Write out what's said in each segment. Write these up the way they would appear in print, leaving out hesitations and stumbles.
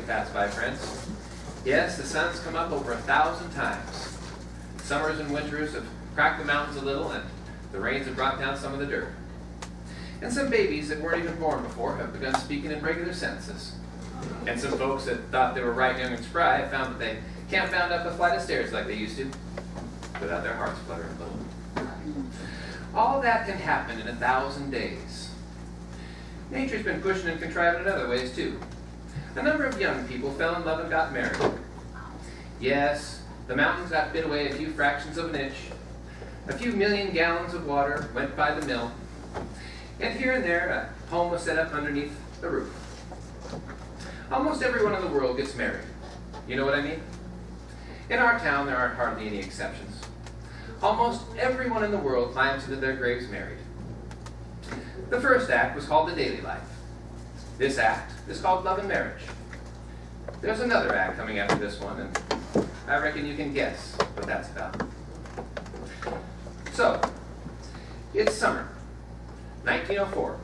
pass by, friends. Yes, the sun's come up over 1,000 times. Summers and winters have cracked the mountains a little, and the rains have brought down some of the dirt. And some babies that weren't even born before have begun speaking in regular sentences. And some folks that thought they were right, young, and spry have found that they can't bound up a flight of stairs like they used to without their hearts fluttering a little. All that can happen in 1,000 days. Nature's been pushing and contriving in other ways, too. A number of young people fell in love and got married. Yes, the mountains got bit away a few fractions of an inch. A few million gallons of water went by the mill. And here and there, a home was set up underneath the roof. Almost everyone in the world gets married. You know what I mean? In our town, there aren't hardly any exceptions. Almost everyone in the world climbs into their graves married. The first act was called the daily life. This act is called love and marriage. There's another act coming after this one, and I reckon you can guess what that's about. So, it's summer, 1904,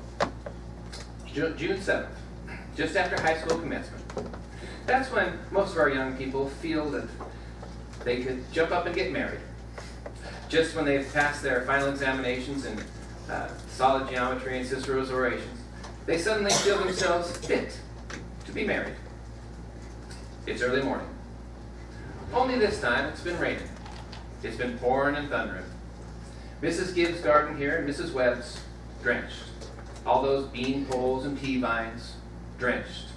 June 7th, just after high school commencement. That's when most of our young people feel that they could jump up and get married. Just when they've passed their final examinations in solid geometry and Cicero's orations, they suddenly feel themselves fit to be married. It's early morning. Only this time it's been raining. It's been pouring and thundering. Mrs. Gibbs' garden here and Mrs. Webb's drenched. All those bean poles and pea vines drenched.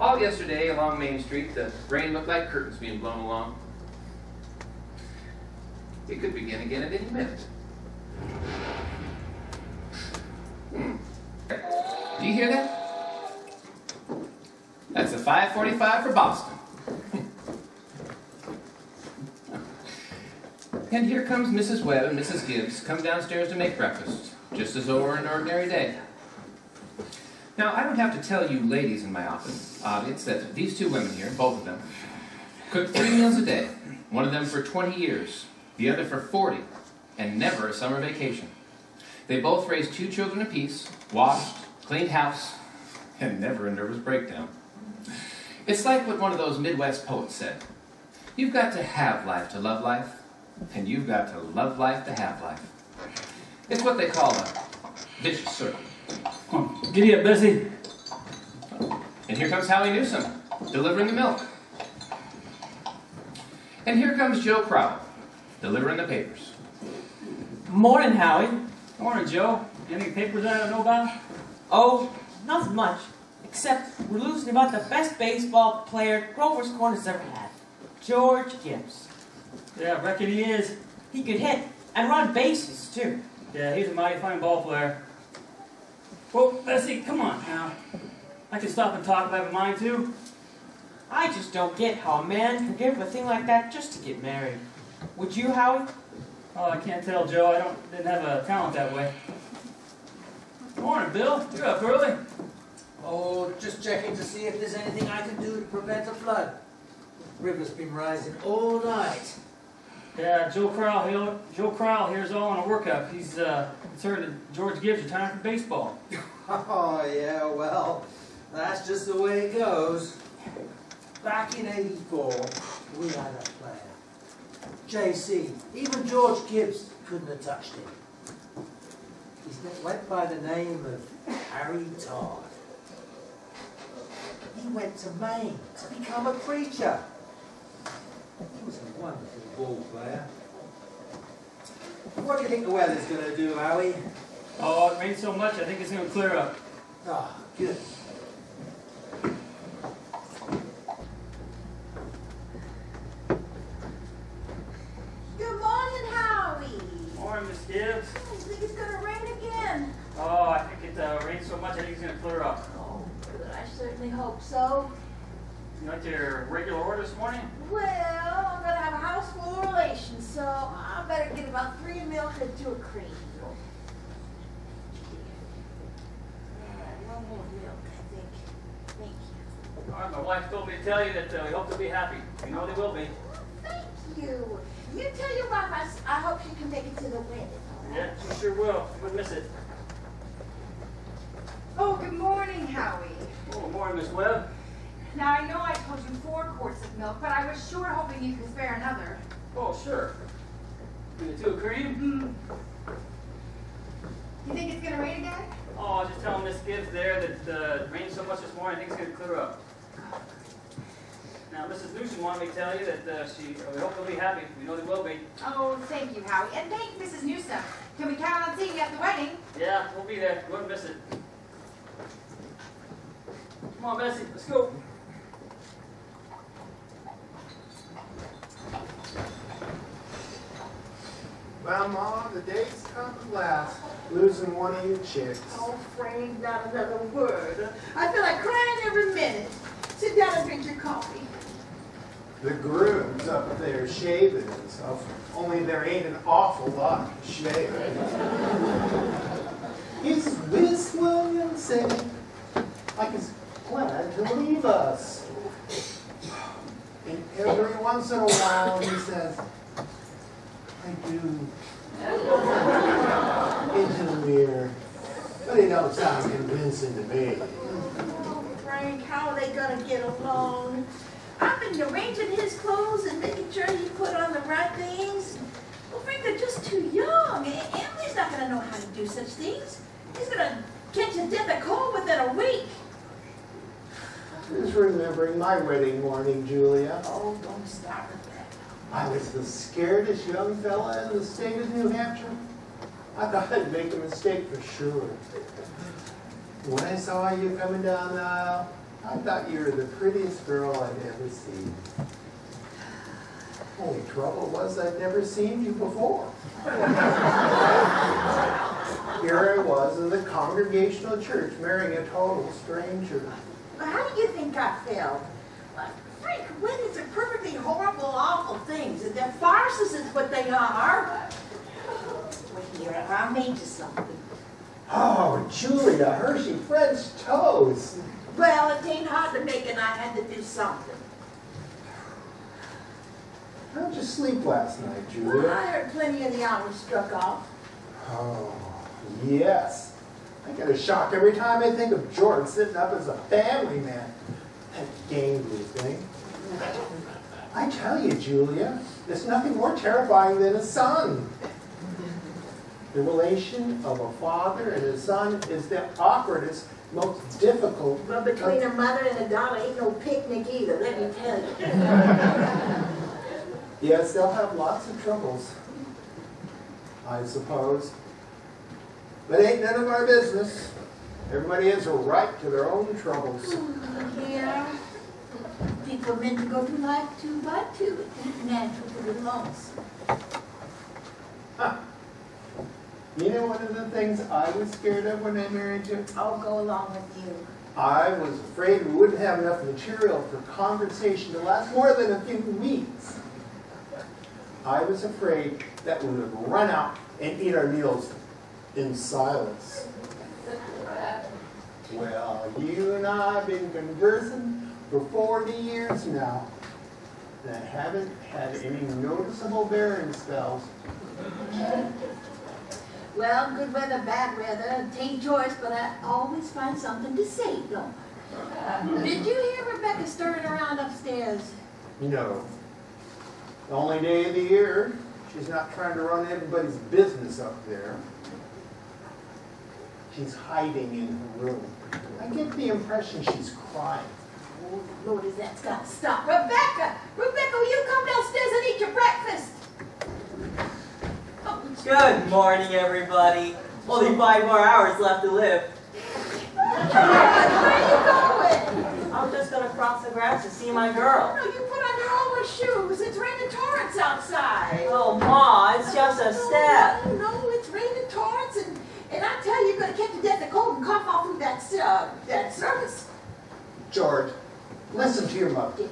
All yesterday along Main Street, the rain looked like curtains being blown along. It could begin again at any minute. Do you hear that? That's a 5:45 for Boston. And here comes Mrs. Webb and Mrs. Gibbs come downstairs to make breakfast, just as though it were an ordinary day. Now, I don't have to tell you ladies in my audience that these two women here, both of them, cook 3 meals a day, one of them for 20 years, the other for 40, and never a summer vacation. They both raised 2 children apiece, washed, cleaned house, and never a nervous breakdown. It's like what one of those Midwest poets said. You've got to have life to love life, and you've got to love life to have life. It's what they call a vicious circle. Giddy up, Bessie. And here comes Howie Newsom, delivering the milk. And here comes Joe Crowell, delivering the papers. Morning, Howie. Morning, Joe. Any papers I don't know about? Oh, nothing much. Except we're losing about the best baseball player Grover's Corner's ever had. George Gibbs. Yeah, I reckon he is. He could hit and run bases, too. Yeah, he's a mighty fine ball player. Well, Bessie, come on now. I can stop and talk if I have a mind to. I just don't get how a man can give a thing like that just to get married. Would you, Howie? Oh, I can't tell, Joe. I didn't have a talent that way. Morning, Bill. You're up early. Oh, just checking to see if there's anything I can do to prevent a flood. The river's been rising all night. Yeah, Joe Crowell here's all on a workup. He's concerned that George Gibbs retiring from baseball. Oh, yeah, well, that's just the way it goes. Back in '84, we had a player. JC, even George Gibbs couldn't have touched him. He went by the name of Harry Todd. He went to Maine to become a preacher. He was a wonderful ball player. What do you think the weather's going to do, Howie? Oh, it rained so much, I think it's going to clear up. Ah, good. Good morning, Howie. Morning, Miss Gibbs. I think it's going to rain again. Oh, I think it rained so much, I think it's going to clear up. Oh, good. I certainly hope so. You went to your regular order this morning? Well, I'm going to have a house full of relations, so I better get about 3 milk and 2 cream. One more milk, I think. Thank you. All right, my wife told me to tell you that we hope they'll be happy. We know they will be. Thank you. You tell your wife I hope she can make it to the wedding. All right? Yeah, she sure will. You wouldn't miss it. Oh, good morning, Howie. Oh, morning, Miss Webb. Now, I know I told you 4 quarts of milk, but I was sure hoping you could spare another. Oh, sure. Give me 2 of cream. You think it's gonna rain again? Oh, just tell Miss Gibbs there that it rained so much this morning, I think it's going to clear up. Now, Mrs. Newsom wanted me to tell you that we hope they'll be happy. We know they will be. Oh, thank you, Howie. And thank Mrs. Newsom. Can we count on seeing you at the wedding? Yeah, we'll be there. We won't miss it. Come on, Bessie, let's go. Well, Ma, the day's come at last. Losing one of your chicks. Oh, Frank, not another word. I feel like crying every minute. Sit down and drink your coffee. The groom's up there shaving himself, only there ain't an awful lot to shave. Is Miss Williamson like he's glad to leave us? And every once in a while he says, I do. Into the mirror. But it don't sound convincing to me. Oh, Frank, how are they going to get along? I've been arranging his clothes and making sure he put on the right things. Well, Frank, they're just too young. Emily's not going to know how to do such things. He's going to catch a death of cold within a week. Just remembering my wedding morning, Julia. Oh, don't start with that. I was the scaredest young fella in the state of New Hampshire. I thought I'd make a mistake for sure. When I saw you coming down the aisle, I thought you were the prettiest girl I'd ever seen. Only trouble was I'd never seen you before. Here I was in the Congregational Church marrying a total stranger. Well, how do you think I felt? Frank, weddings are perfectly horrible, awful things. And they're farces is what they are. Well, here, I made you something. Oh, Julia, Hershey French toast. Well, it ain't hard to make, and I had to do something. How'd you sleep last night, Well, Julia? I heard plenty of the hours struck off. Oh, yes. I get a shock every time I think of George sitting up as a family man. That gangly thing. I tell you, Julia, there's nothing more terrifying than a son. The relation of a father and a son is the awkwardest, most difficult. Well, between a mother and a daughter ain't no picnic either, let me tell you. Yes, they'll have lots of troubles, I suppose. But ain't none of our business. Everybody has a right to their own troubles. Yeah. People are meant to go through life 2 by 2. It's natural to the loss. Huh. You know one of the things I was scared of when I married you? I'll go along with you. I was afraid we wouldn't have enough material for conversation to last more than a few weeks. I was afraid that we would run out and eat our meals in silence. Well, you and I have been conversing for 40 years now, and I haven't had any noticeable bearing spells. Well, good weather, bad weather, tain't choice, but I always find something to say, don't I? Did you hear Rebecca stirring around upstairs? No. The only day of the year, she's not trying to run everybody's business up there. She's hiding in her room. I get the impression she's crying. Oh, Lord, that's got to stop. Rebecca! Rebecca, will you come downstairs and eat your breakfast? Oh, Good morning, everybody. Only 5 more hours left to live. where are you going? I'm just gonna cross the grass to see my girl. No, you put on your old shoes. It's raining torrents outside. Oh, Ma, it's just a step. No, it's raining torrents, and I tell you, you're going to catch a death of cold and cough all through that service. George, listen to your mother.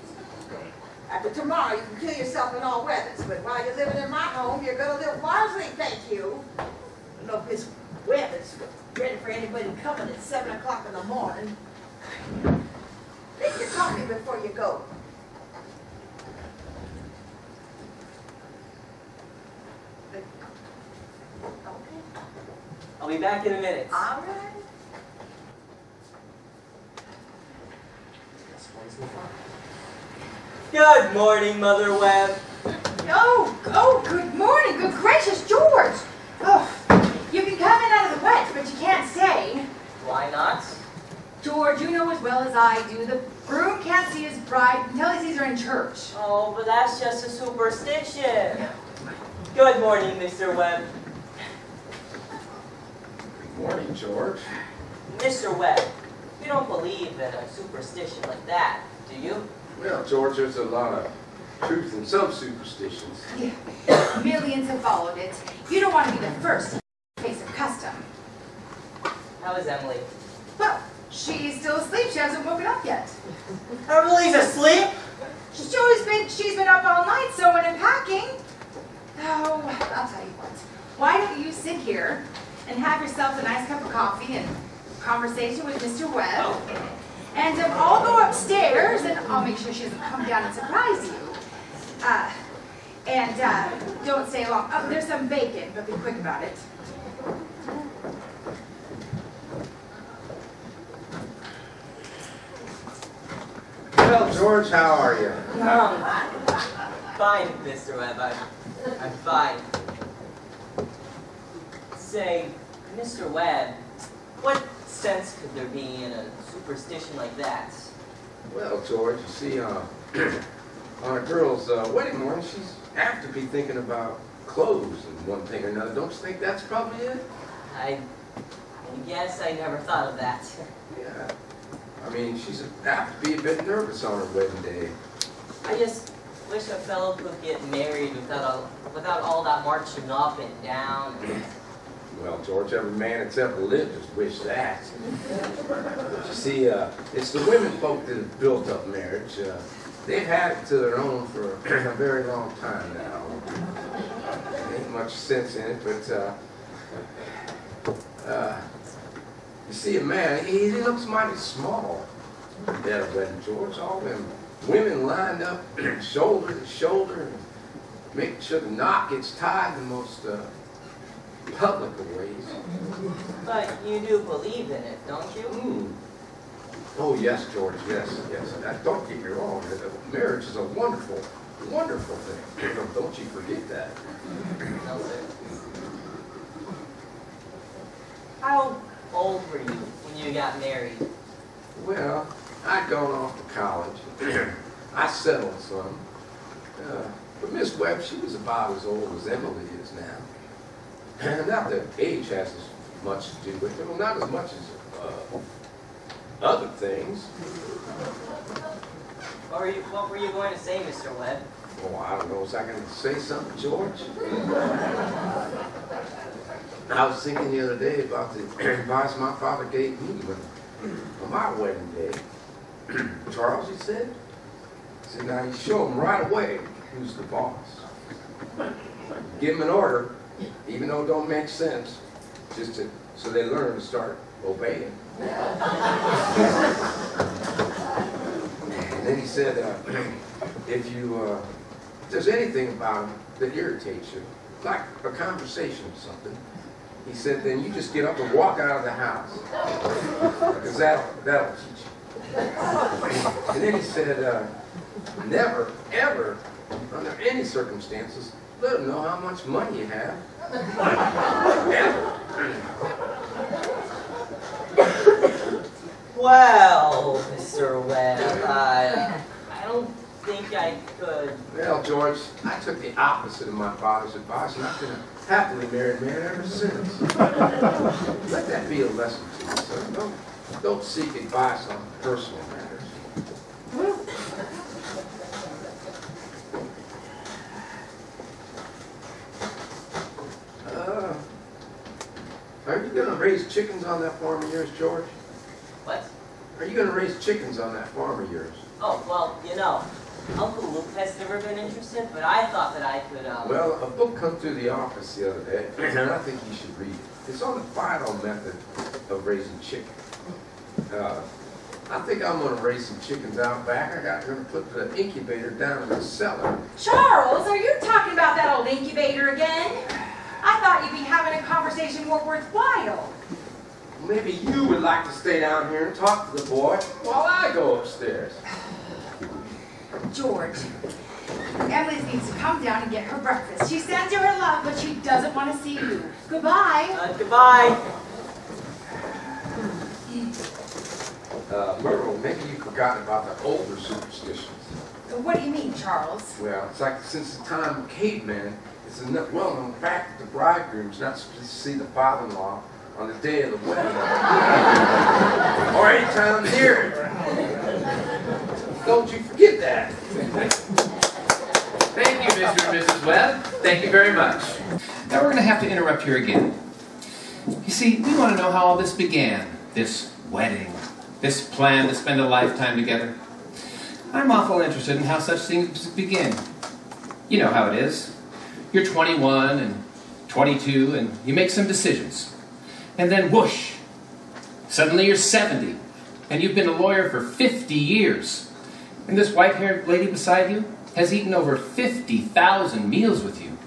After tomorrow, you can kill yourself in all weathers, but while you're living in my home, you're going to live wisely, thank you. Look, this weather's ready for anybody coming at 7 o'clock in the morning. Drink your coffee before you go. Okay. I'll be back in a minute. All right. This one Good morning, Mother Webb. Oh, good morning. Good gracious, George. Oh, you can come in out of the wet, but you can't stay. Why not? George, you know as well as I do, the groom can't see his bride until he sees her in church. Oh, but that's just a superstition. Good morning, Mr. Webb. Good morning, George. Mr. Webb, you don't believe in a superstition like that, do you? Well, George, there's a lot of truth in some superstitions. Yeah. Millions have followed it. You don't want to be the first to face a custom. How is Emily? Well, she's still asleep. She hasn't woken up yet. Emily's asleep? She's been up all night sewing and packing. Oh, I'll tell you what. Why don't you sit here and have yourself a nice cup of coffee and conversation with Mr. Webb. And I'll go upstairs and I'll make sure she doesn't come down and surprise you. Don't stay long. Oh, there's some bacon, but be quick about it. Well, George, how are you? Fine, Mr. Webb. I'm fine. Say, Mr. Webb, what sense could there be in a superstition like that? Well, George, you see, on a girl's wedding morning, she's apt to be thinking about clothes and one thing or another. Don't you think that's probably it? I guess I never thought of that. Yeah. I mean, she's apt to be a bit nervous on her wedding day. I just wish a fellow could get married without all that marching up and down. Well, George, every man that's ever lived has wished that. But you see, it's the women folk that have built up marriage. They've had it to their own for a very long time now. There ain't much sense in it, but you see, a man, he looks mighty small at a wedding, George. All them women lined up shoulder to shoulder, and making sure the knot gets tied in the most public of ways. But you do believe in it, don't you? Mm. Oh, yes, George, yes. Don't get me wrong. Marriage is a wonderful, wonderful thing. Don't you forget that. No, sir. How old were you when you got married? Well, I'd gone off to college. I settled some. But Miss Webb, she was about as old as Emily is now. Not that age has as much to do with it. Well, not as much as other things. What were you going to say, Mr. Webb? Oh, I don't know. Was I going to say something, George? I was thinking the other day about the advice my father gave me on my wedding day. Charles, he said, now you show him right away who's the boss. Give him an order, even though it don't make sense, so they learn to start obeying. And then he said, if there's anything about him that irritates you, like a conversation or something, he said, then you just get up and walk out of the house, because that'll teach you. And then he said, never, ever, under any circumstances, let them know how much money you have. Ever. Well, Mr. Webb, I don't think I could. Well, George, I took the opposite of my father's advice, and I've been a happily married man ever since. Let that be a lesson to you, sir. Don't seek advice on personal matters. Are you going to raise chickens on that farm of yours, George? What? Are you going to raise chickens on that farm of yours? Oh, well, you know, Uncle Luke has never been interested, but I thought that I could, Well, a book come through the office the other day, and I think you should read it. It's on the final method of raising chickens. I think I'm going to raise some chickens out back. I'm going to put the incubator down in the cellar. Charles, are you talking about that old incubator again? I thought you'd be having a conversation more worthwhile. Maybe you would like to stay down here and talk to the boy while I go upstairs. George, Emily needs to come down and get her breakfast. She sends you her love, but she doesn't want to see you. Goodbye. Goodbye. Myrtle, maybe you've forgotten about the older superstitions. What do you mean, Charles? Well, it's like since the time of cavemen, it's a well-known fact that the bridegroom's not supposed to see the father-in-law on the day of the wedding. Or any time near it. Don't you forget that. Thank you, Mr. and Mrs. Webb. Thank you very much. Now we're going to have to interrupt here again. You see, we want to know how all this began. This wedding. This plan to spend a lifetime together. I'm awful interested in how such things begin. You know how it is. You're 21 and 22 and you make some decisions. And then whoosh, suddenly you're 70 and you've been a lawyer for 50 years. And this white-haired lady beside you has eaten over 50,000 meals with you.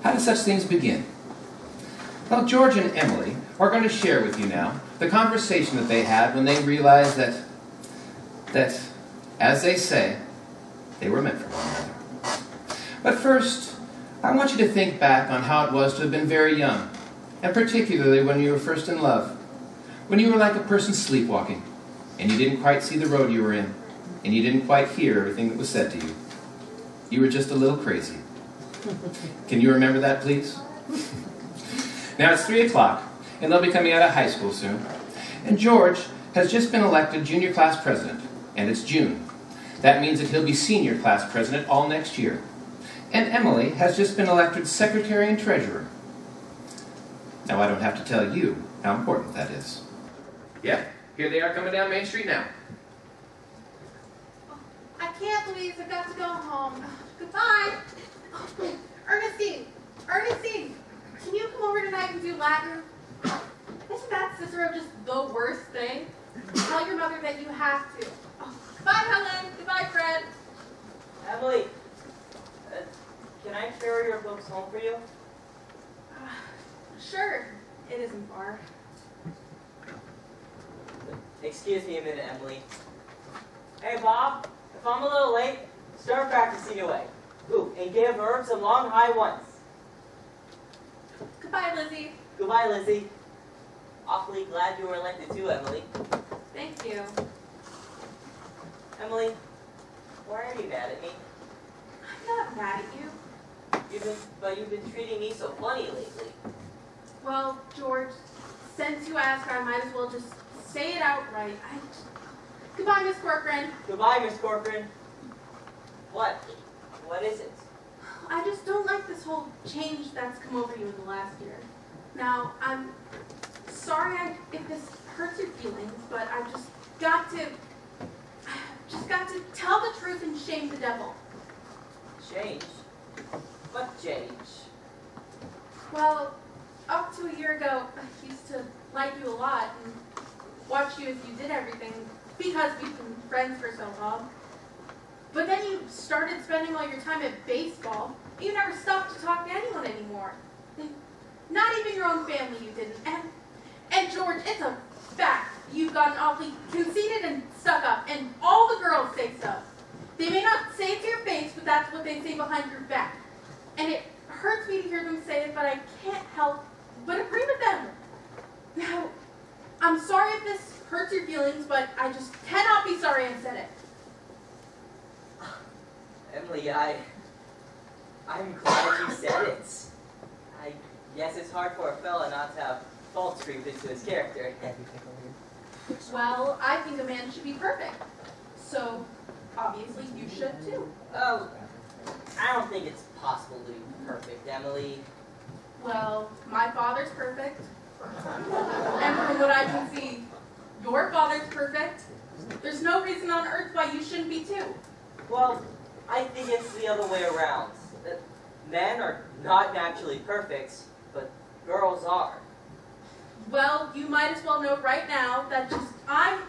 How do such things begin? Well, George and Emily are going to share with you now the conversation that they had when they realized that, as they say, they were meant for one another. But first, I want you to think back on how it was to have been very young, and particularly when you were first in love, when you were like a person sleepwalking, and you didn't quite see the road you were in, and you didn't quite hear everything that was said to you. You were just a little crazy. Can you remember that, please? Now it's 3 o'clock, and they'll be coming out of high school soon, and George has just been elected junior class president, and it's June. That means that he'll be senior class president all next year. And Emily has just been elected secretary and treasurer. Now I don't have to tell you how important that is. Yeah, here they are coming down Main Street now. I can't, Louise. I've got to go home. Goodbye. Ernestine, can you come over tonight and do Latin? Isn't that Cicero just the worst thing? Tell your mother that you have to. Goodbye, Helen. Goodbye, Fred. Emily, can I carry your books home for you? Sure. It isn't far. Excuse me a minute, Emily. Hey, Bob, if I'm a little late, start practicing away. Ooh, and give Herb some long high ones. Goodbye, Lizzie. Goodbye, Lizzie. Awfully glad you were elected too, Emily. Thank you. Emily, why are you mad at me? I'm not mad at you. You've been treating me so funny lately. Well, George, since you asked, I might as well just say it outright. Goodbye, Miss Corcoran. Goodbye, Miss Corcoran. What? What is it? I just don't like this whole change that's come over you in the last year. Now, I'm sorry if this hurts your feelings, but I've just got to tell the truth and shame the devil. Change? What change? Well, up to a year ago, I used to like you a lot and watch you as you did everything because we've been friends for so long. But then you started spending all your time at baseball. You never stopped to talk to anyone anymore. Not even your own family you didn't. And George, it's a fact. You've gotten awfully conceited and stuck up, and all the girls say so. They may not say it to your face, but that's what they say behind your back. And it hurts me to hear them say it, but I can't help but agree with them. Now, I'm sorry if this hurts your feelings, but I just cannot be sorry I said it. Emily, I'm glad you said it. I guess it's hard for a fella not to have faults creep into his character. Well, I think a man should be perfect. So, obviously, you should too. Oh, I don't think it's possible to be perfect, Emily. Well, my father's perfect. And from what I can see, your father's perfect. There's no reason on earth why you shouldn't be too. Well, I think it's the other way around. That men are not naturally perfect, but girls are. Well, you might as well know right now that I'm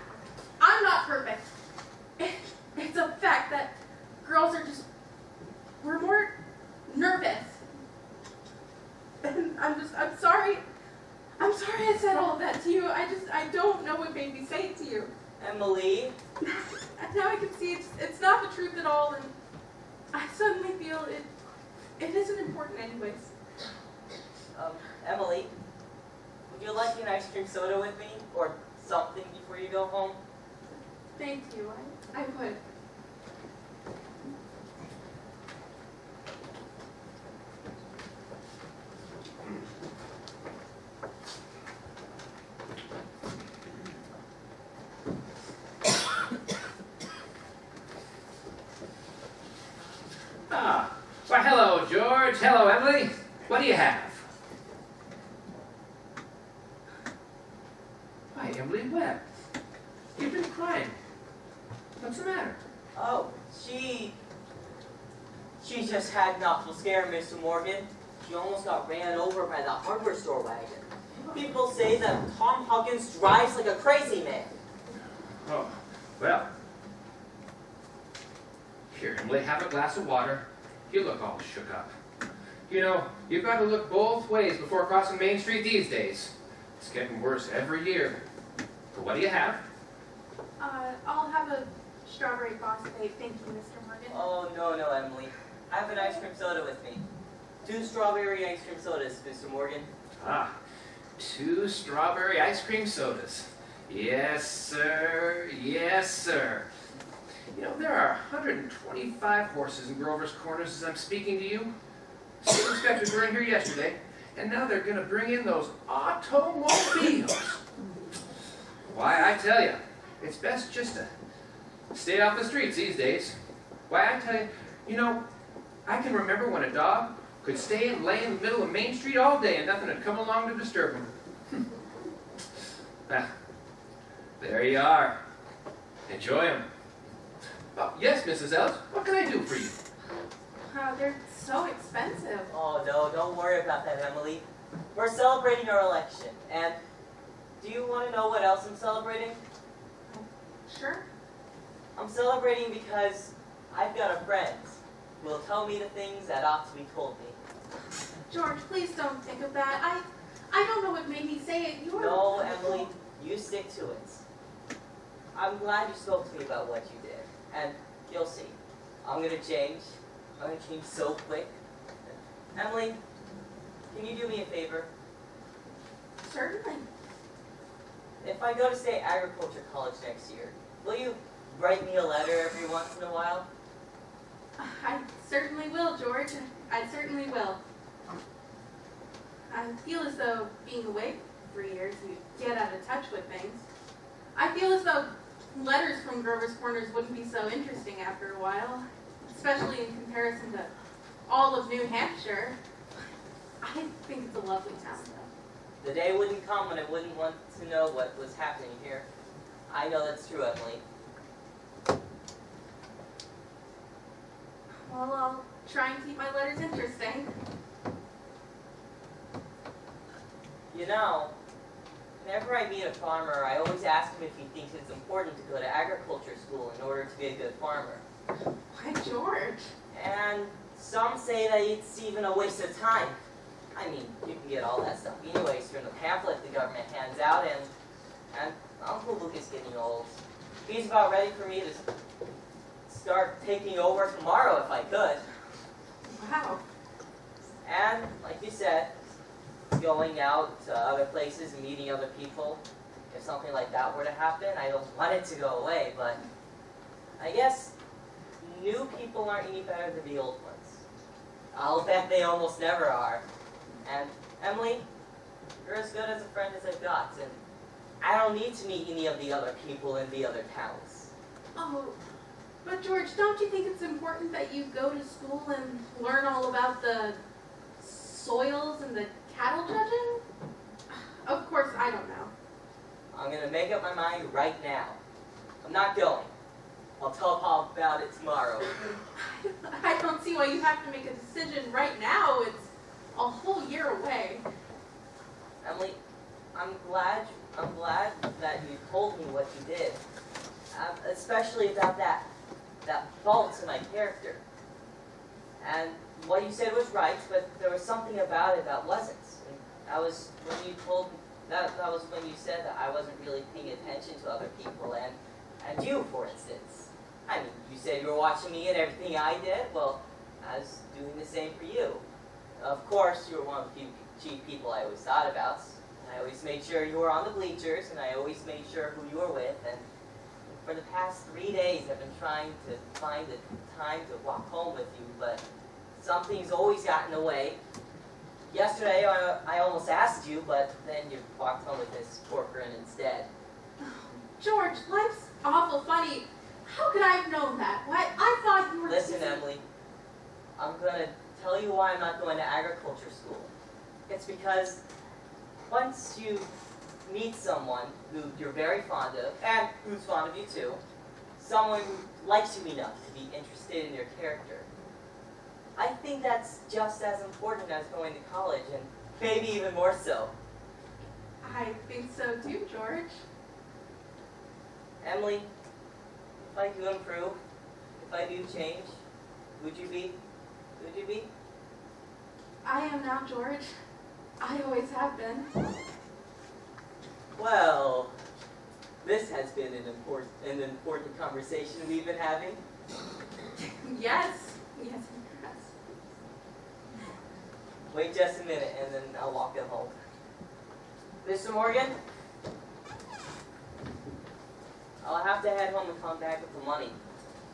not perfect. It's a fact that girls are we're more nervous. And I'm sorry I said all of that to you. I don't know what made made me say it to you. Emily? And now I can see it's not the truth at all, and I suddenly feel it isn't important anyways. Emily, would you like an ice cream soda with me, or something before you go home? Thank you, I would. Ah, why hello, George. Hello, Emily. What do you have? Why, Emily wept. You've been crying. What's the matter? Oh, she just had an awful scare, Mr. Morgan. She almost got ran over by the hardware store wagon. People say that Tom Huggins drives like a crazy man. Oh, well. Here, Emily, have a glass of water. You look all shook up. You know, you've got to look both ways before crossing Main Street these days. It's getting worse every year. So what do you have? I'll have a strawberry phosphate. Thank you, Mr. Morgan. Oh, no, Emily. I have an ice cream soda with me. 2 strawberry ice cream sodas, Mr. Morgan. Ah, 2 strawberry ice cream sodas. Yes, sir. Yes, sir. You know, there are 125 horses in Grover's Corners as I'm speaking to you. State inspectors were in here yesterday, and now they're going to bring in those automobiles. Why, I tell you, it's best just to stay off the streets these days. Why, I tell you, you know, I can remember when a dog could stay and lay in the middle of Main Street all day and nothing would come along to disturb him. Ah, there you are. Enjoy them. Oh, yes, Mrs. Ellis, what can I do for you? They're so expensive. Oh, no, don't worry about that, Emily. We're celebrating our election, and do you want to know what else I'm celebrating? Sure. I'm celebrating because I've got a friend who will tell me the things that ought to be told me. George, please don't think of that. I don't know what made me say it. You're No, Emily, you stick to it. I'm glad you spoke to me about what you did, and you'll see. I'm going to change. I'm going to change so quick. Emily, can you do me a favor? Certainly. If I go to, say, agriculture college next year, will you write me a letter every once in a while? I certainly will, George. I certainly will. I feel as though being away for 3 years, you get out of touch with things. I feel as though letters from Grover's Corners wouldn't be so interesting after a while, especially in comparison to all of New Hampshire. I think it's a lovely town, though. The day wouldn't come when I wouldn't want to know what was happening here. I know that's true, Emily. Well, I'll try and keep my letters interesting. You know, whenever I meet a farmer, I always ask him if he thinks it's important to go to agriculture school in order to be a good farmer. Why, George? And some say that it's even a waste of time. I mean, you can get all that stuff anyways from the pamphlet the government hands out, and Uncle Luke is getting old. He's about ready for me to start taking over tomorrow if I could. Wow. And, like you said, going out to other places and meeting other people. If something like that were to happen, I don't want it to go away, but I guess new people aren't any better than the old ones. I'll bet they almost never are. And Emily, you're as good as a friend as I've got, and I don't need to meet any of the other people in the other towns. Oh, but George, don't you think it's important that you go to school and learn all about the soils and the cattle judging? Of course, I don't know. I'm going to make up my mind right now. I'm not going. I'll tell Pa about it tomorrow. I don't see why you have to make a decision right now. It's a whole year away. Emily, I'm glad that you told me what you did. Especially about that fault in my character. And what you said was right, but there was something about it that wasn't. And that was when you told me That was when you said that I wasn't really paying attention to other people, and you, for instance. I mean, you said you were watching me and everything I did. Well, I was doing the same for you. Of course, you were one of the few chief people I always thought about. I always made sure you were on the bleachers, and I always made sure who you were with. And for the past 3 days, I've been trying to find the time to walk home with you, but something's always gotten in the way. Yesterday, I almost asked you, but then you walked home with this Corcoran instead. George, life's awful funny. How could I have known that? Why, I thought you were... Listen, Emily, I'm going to tell you why I'm not going to agriculture school. It's because once you meet someone who you're very fond of, and who's fond of you too, someone who likes you enough to be interested in your character, I think that's just as important as going to college, and maybe even more so. I think so too, George. Emily, if I do improve, if I do change, would you be? Would you be? I am now, George. I always have been. Well, this has been an important conversation we've been having. Yes. Yes, it has. Wait just a minute, and then I'll walk them home. Mr. Morgan? I'll have to head home and come back with the money.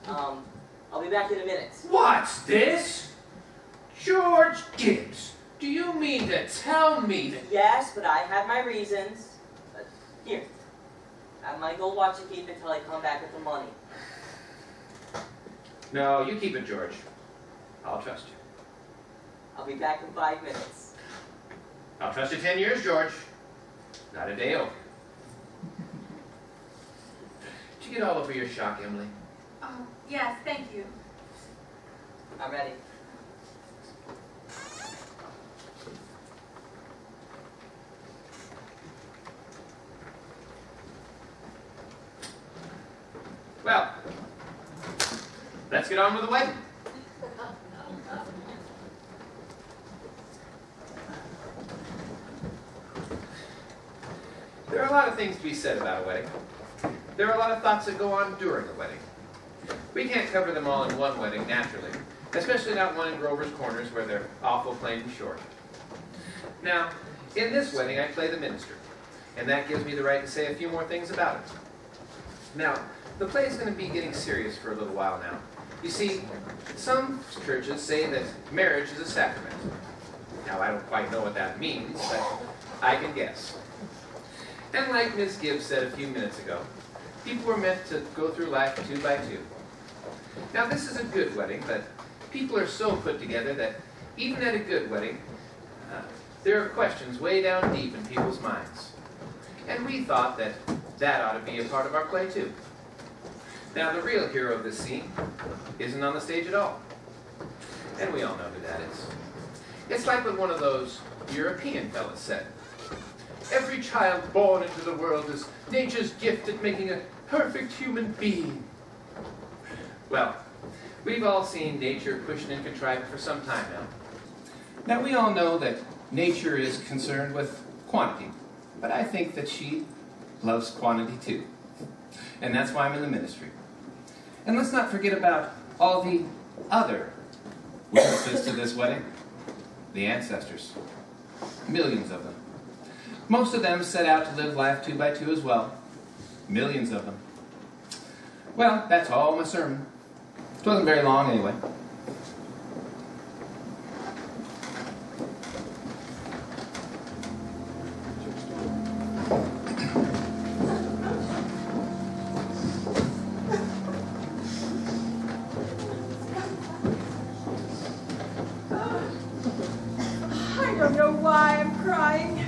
I'll be back in a minute. What's this? George Gibbs, do you mean to tell me that... Yes, but I have my reasons. Here. Have my gold watch and keep it until I come back with the money. No, you keep it, George. I'll trust you. I'll be back in 5 minutes. I'll trust you 10 years, George. Not a day over. Did you get all over your shock, Emily? Oh, yes, thank you. I'm ready. Well, let's get on with the wedding. There are a lot of things to be said about a wedding. There are a lot of thoughts that go on during a wedding. We can't cover them all in one wedding, naturally, especially not one in Grover's Corners where they're awful plain and short. Now, in this wedding, I play the minister, and that gives me the right to say a few more things about it. Now, the play is going to be getting serious for a little while now. You see, some churches say that marriage is a sacrament. Now, I don't quite know what that means, but I can guess. And like Miss Gibbs said a few minutes ago, people were meant to go through life 2 by 2. Now, this is a good wedding, but people are so put together that even at a good wedding, there are questions way down deep in people's minds. And we thought that that ought to be a part of our play, too. Now, the real hero of this scene isn't on the stage at all. And we all know who that is. It's like what one of those European fellas said. Every child born into the world is nature's gift at making a perfect human being. Well, we've all seen nature pushing and contriving for some time now. Now, we all know that nature is concerned with quantity, but I think that she loves quantity too. And that's why I'm in the ministry. And let's not forget about all the other witnesses to this wedding. The ancestors. Millions of them. Most of them set out to live life 2 by 2 as well. Millions of them. Well, that's all my sermon. It wasn't very long anyway. I don't know why I'm crying.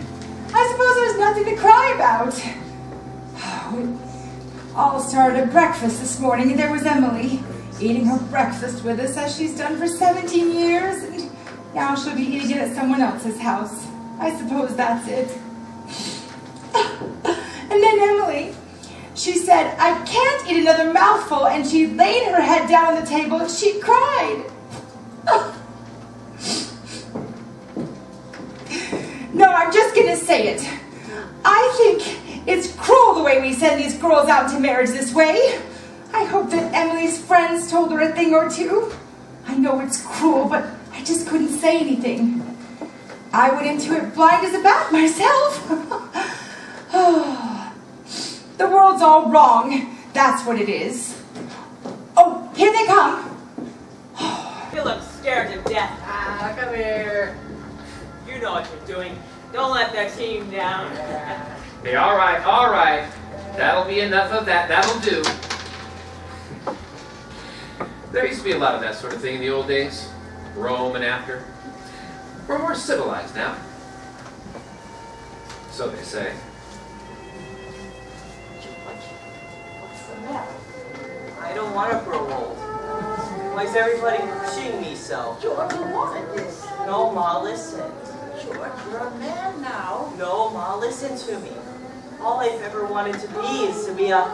I suppose there's nothing to cry about. We all started at breakfast this morning, and there was Emily eating her breakfast with us as she's done for 17 years, and now she'll be eating it at someone else's house. I suppose that's it. And then Emily, she said, "I can't eat another mouthful," and she laid her head down on the table and she cried. No, I'm just gonna say it. I think it's cruel the way we send these girls out to marriage this way. I hope that Emily's friends told her a thing or two. I know it's cruel, but I just couldn't say anything. I went into it blind as a bat myself. The world's all wrong. That's what it is. Oh, here they come. You look scared to death. Ah, come here. You know what you're doing. Don't let their team down. Hey, all right. That'll be enough of that. That'll do. There used to be a lot of that sort of thing in the old days. Rome and after. We're more civilized now. So they say. What's the matter? I don't want to grow old. Why is everybody pushing me so? George, you wanted this. No, Ma, listen. George, you're a man now. No, Ma, listen to me. All I've ever wanted to be is to be a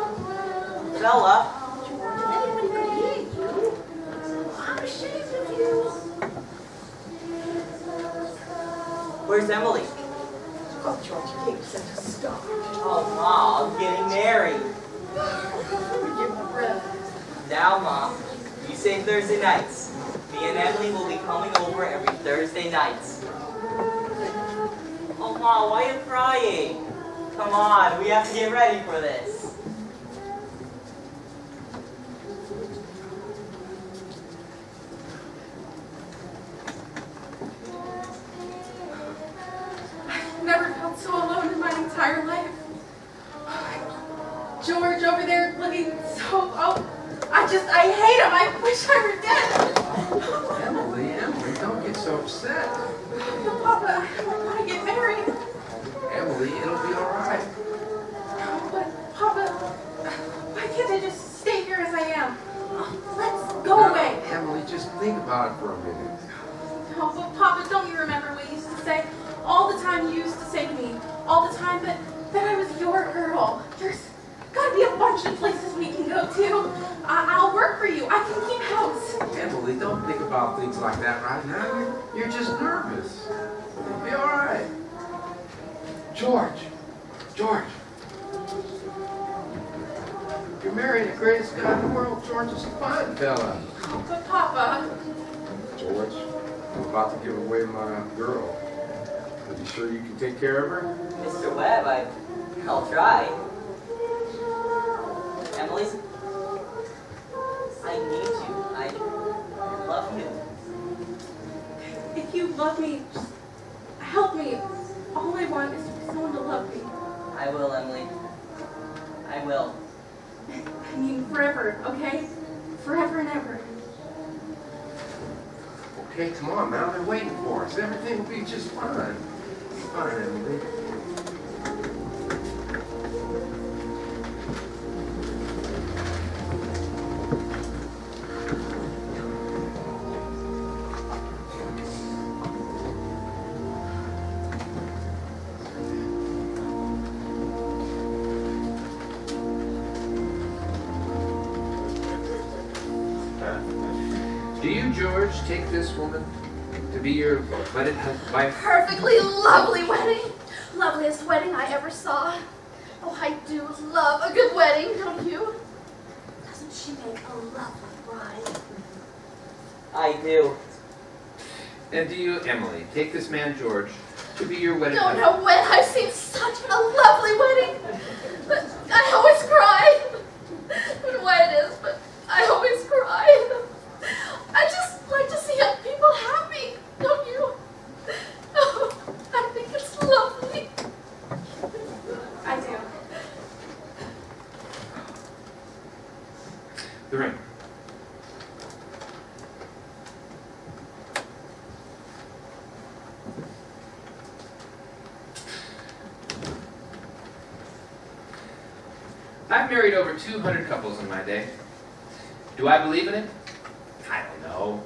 fella. George, if anybody could hear you, I'm ashamed of you. Where's Emily? Oh, George, you gave such a start. Oh, Ma, I'm getting married. Forgive my breath. Now, Ma, you say Thursday nights. Me and Emily will be coming over every Thursday nights. Oh, Ma, why are you crying? Come on, we have to get ready for this. I've never felt so alone in my entire life. George over there looking so, I hate him. I wish I were dead. Emily, don't get so upset. Papa, I want to get married. Emily, it'll be all right. But, Papa, why can't I just stay here as I am? Let's go away. Emily, just think about it for a minute. No, but Papa, don't you remember what you used to say? All the time you used to say to me, all the time that I was your girl. There's gotta be a bunch of places we can go to. I'll work for you. I can keep house. Emily, don't think about things like that right now. You're just nervous. It'll be all right. George. You're marrying the greatest guy in the world. George is a fine fella. But Papa. George, I'm about to give away my girl. Are you sure you can take care of her? Mr. Webb, I'll try. Emily, I need you. I love you. If you love me, just help me. All I want is for someone to love me. I will, Emily. I will. I mean, forever, okay? Forever and ever. Okay, come on now. They're waiting for us. Everything will be just fine. Fine, Emily. Do you, George, take this woman to be your wedded wife? Perfectly lovely wedding. Loveliest wedding I ever saw. Oh, I do love a good wedding, don't you? Doesn't she make a lovely bride? I do. And do you, Emily, take this man, George, to be your wedded Don't wife? know when I've seen such a lovely wedding. But I always cry. I don't know why it is, but I always cry. I just like to see people happy, don't you? Oh, I think it's lovely. I do. The ring. I've married over 200 couples in my day. Do I believe in it? I don't know.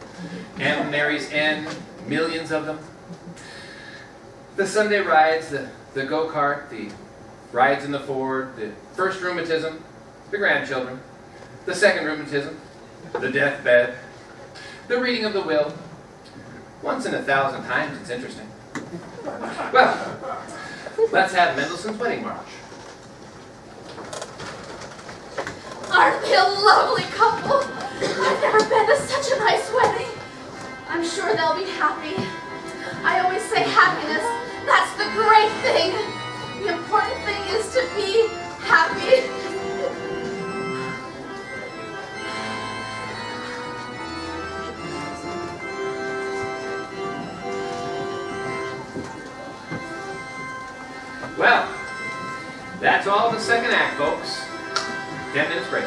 M marries N, millions of them. The Sunday rides, the go-kart, the rides in the Ford, the first rheumatism, the grandchildren, the second rheumatism, the deathbed, the reading of the will. Once in 1,000 times it's interesting. Well, Let's have Mendelssohn's Wedding March. Aren't they a lovely couple? I've never been to such a nice wedding. I'm sure they'll be happy. I always say happiness, that's the great thing. The important thing is to be happy. Well, that's all of the second act, folks. 10 minutes break.